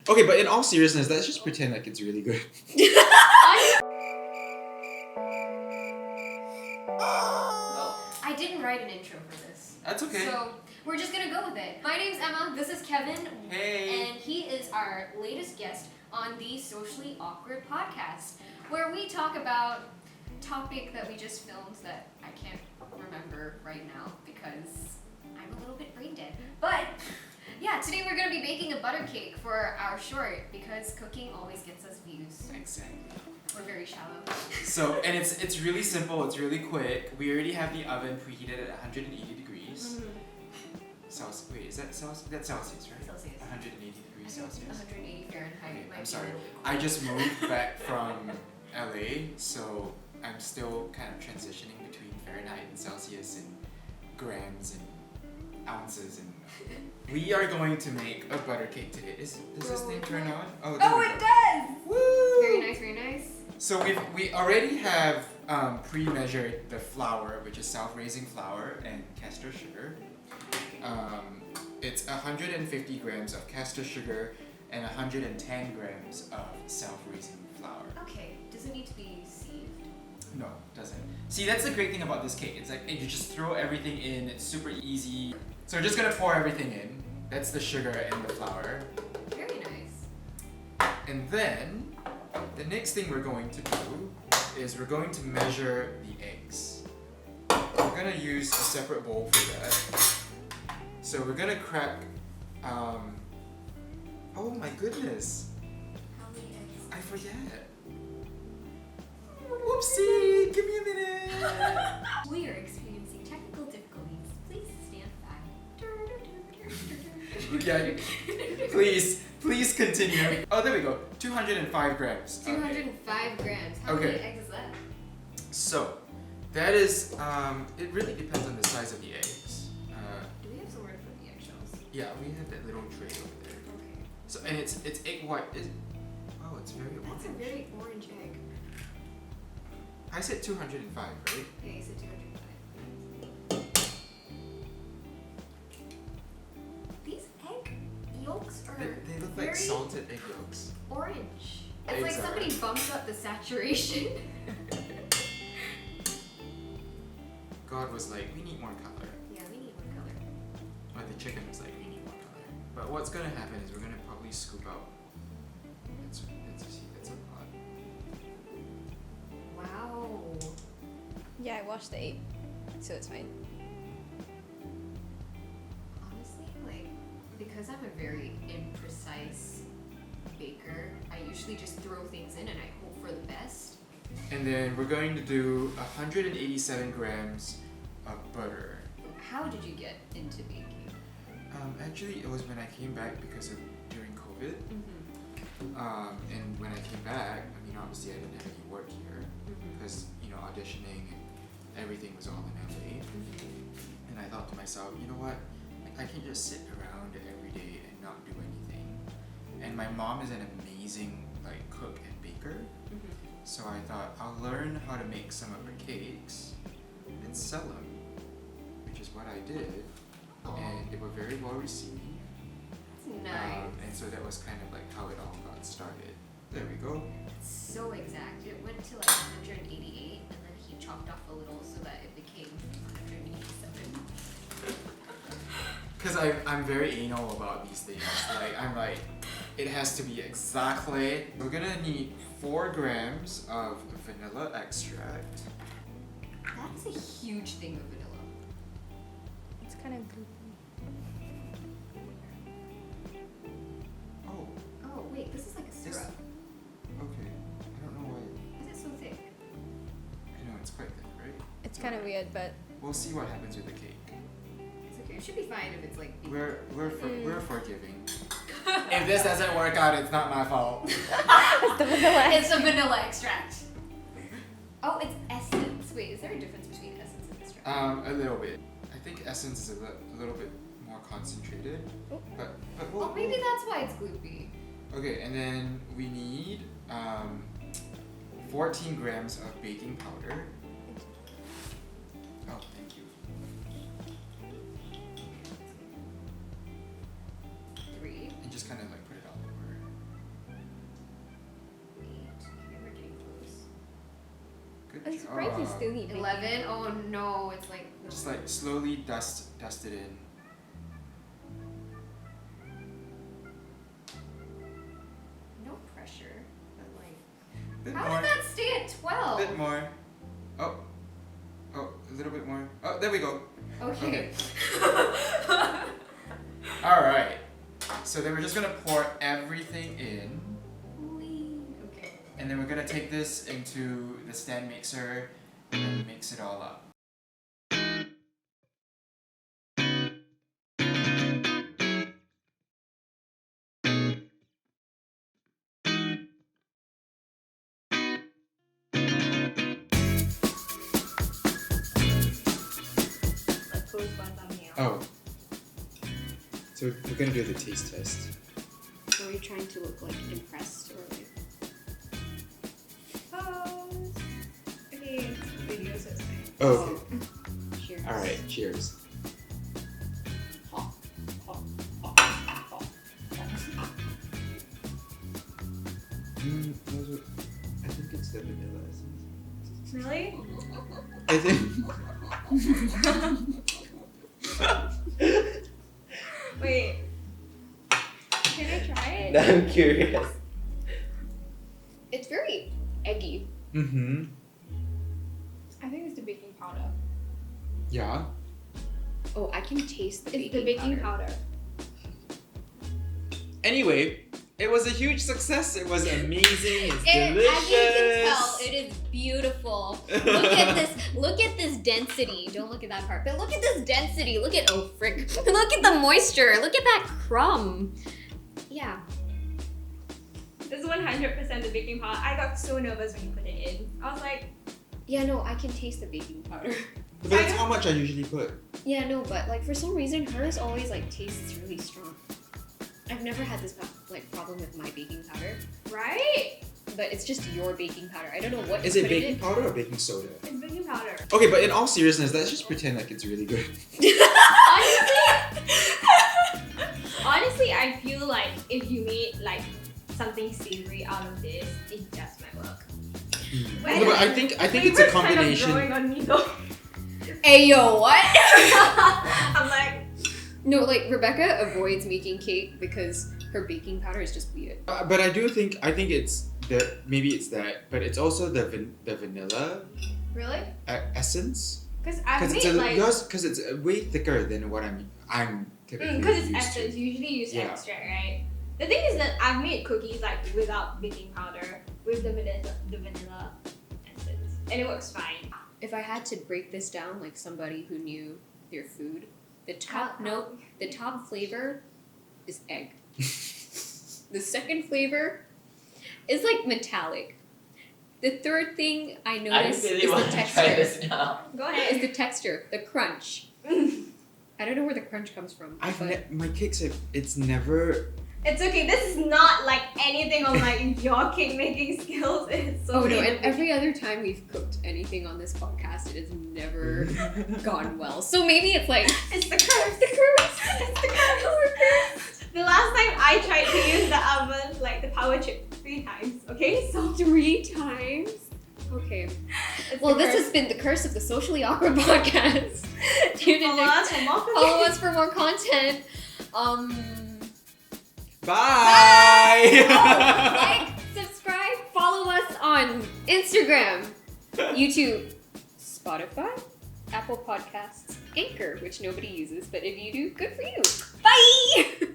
Okay, but in all seriousness, let's just pretend like it's really good. I didn't write an intro for this. That's okay. So we're just gonna go with it. My name's Emma, this is Kevin. Hey. And he is our latest guest on the Socially Awkward podcast, where we talk about a topic that we just filmed that I can't remember right now because I'm a little bit brain dead. But yeah, today we're gonna be baking a butter cake for our short because cooking always gets us views. Exactly. We're very shallow. So, and it's really simple, it's really quick. We already have the oven preheated at 180 degrees. Celsius. Wait, is that Celsius? That's Celsius, right? Celsius. 180 degrees Celsius. 180 Fahrenheit. Okay, might I'm be sorry. a little bit I just moved back from LA, so I'm still kind of transitioning between Fahrenheit and Celsius and grams and ounces and we are going to make a butter cake today. Does this thing turn on? Oh, there Oh, we it go. does! Woo! Very nice, very nice. So we already have pre-measured the flour, which is self-raising flour and castor sugar. It's 150 grams of castor sugar and 110 grams of self-raising flour. Okay, does it need to be sieved? No, it doesn't. See, that's the great thing about this cake. It's like you just throw everything in. It's super easy. So we're just gonna pour everything in. That's the sugar and the flour. Very nice. And then the next thing we're going to do is we're going to measure the eggs. We're gonna use a separate bowl for that. So we're gonna crack. Oh my goodness! How many eggs? I forget. Whoopsie! Give me a minute. We are experiencing technical difficulties. Please stand by. Yeah. Please continue. Oh, there we go. 205 grams. 205 grams. How Okay. many eggs is that? So, that is. It really depends on the size of the eggs. Do we have somewhere to put the eggshells? Yeah, we have that little tray over there. Okay. So, and it's egg white. Oh, it's very That's a orange. very orange egg. I said 205, right? Yeah, you said 205. These egg yolks are They look very like salted egg yolks. orange. It's Eggs like are- somebody bumped up the saturation. God was like, we need more color. Yeah, we need more color. Or the chicken was like, we need more color. But what's gonna happen is we're gonna probably scoop out. Let's see, that's a lot. Wow. Yeah, I washed the egg, so it's fine. Honestly, like, because I'm a very imprecise baker, I usually just throw things in and I hope for the best. And then we're going to do 187 grams of butter. How did you get into baking? Actually, it was when I came back because of during COVID. And when I came back, I mean, obviously I didn't have any work here because, you know, auditioning and everything was all in LA. And I thought to myself, you know what? I can't just sit around every day and not do anything. And my mom is an amazing like cook and baker. So I thought I'll learn how to make some of her cakes and sell them, which is what I did. And they were very well received. Nice. And so that was kind of like how it all got started. There we go. So exact. It went to like 188 and then he chopped off a little so that it became 187. Because I'm very anal about these things. Like, I'm like, it has to be exactly. We're gonna need 4 grams of vanilla extract. That is a huge thing of vanilla. It's kind of goopy. Oh, Oh wait, this is like a This- syrup. okay. I don't know why. Why is it so thick? I know it's quite thick, right? It's kind of weird, but We'll see what happens with the cake. It's okay. It should be fine if it's like. We're forgiving. If this doesn't work out, it's not my fault. it's the vanilla. It's a vanilla extract. Oh, it's essence. Wait, is there a difference between essence and extract? A little bit. I think essence is a little bit more concentrated. Oh. But we'll, Oh, maybe that's why it's gloopy. Okay, and then we need 14 grams of baking powder. Oh, thank you. 3. And just kind of like put it all over. I'm surprised you still need 11. Oh no, it's like Just like slowly dust it in. no pressure, but like Bit how more. did that stay at 12? Bit more. Oh, a little bit more. Oh, there we go. Okay. All right. So then we're just gonna pour everything in, Okay. and then we're gonna take this into the stand mixer and then mix it all up. Let's close one thumbnail. Oh. So we're gonna do the taste test. Are you trying to look like impressed or like? Pause. Okay, it's video, so it's fine. Oh, okay. Cheers. All right. Cheers. I think it's the vanilla essence. Really? I think. Wait. Can I try it? Now I'm curious. It's very eggy. Mm-hmm. I think it's the baking powder. Yeah. Oh, I can taste the It's the baking powder. Anyway, it was a huge success. It was amazing. It's As delicious. you can tell, it is beautiful. Look at this. Look at this density. Don't look at that part, but look at this density. Look at frick. Look at the moisture. Look at that crumb. Yeah. This is 100% the baking powder. I got so nervous when you put it in. I was like, Yeah, no, I can taste the baking powder. But that's how much I usually put. Yeah, no, but like for some reason hers always like tastes really strong. I've never had this like problem with my baking powder, right? but it's just your baking powder. I don't know what Is you it put in baking powder or baking soda? It's baking powder. Okay, but in all seriousness, let's just pretend like it's really good. Honestly, I feel like if you made like something savory out of this, it just might work. No, but I think it's a combination. Kind of growing on me though. Ayo, what? I'm like, No, like Rebecca avoids making cake because her baking powder is just weird. But I think it's maybe it's that, but it's also the vanilla really? essence. Because I've Because made like, it's way thicker than what I'm typically because it's used essence. to. You usually use Yeah. extract, right? The thing is that I've made cookies like without baking powder, with the vanilla essence, and it works fine. If I had to break this down like somebody who knew their food, the top flavor is egg. The second flavor is like metallic. The third thing I I notice really is want the to try texture. this now. Go Is ahead. the texture, the crunch. I don't know where the crunch comes from. but My cakes it's never. It's okay. This is not like anything on like your cake making skills. It's so oh no! And amazing. every other time we've cooked anything on this podcast, it has never gone well. So maybe it's like It's the curse. the curse. It's the curse. The last time I tried to use the oven, like the power chip, 3 times. Okay, so 3 times. Okay. it's Well, the this curse. has been the Curse of the Socially Awkward podcast. Tune in Follow next. us for more Follow cookies. us for more content. Bye. Like, subscribe, follow us on Instagram, YouTube, Spotify, Apple Podcasts, Anchor, which nobody uses, but if you do, good for you. Bye!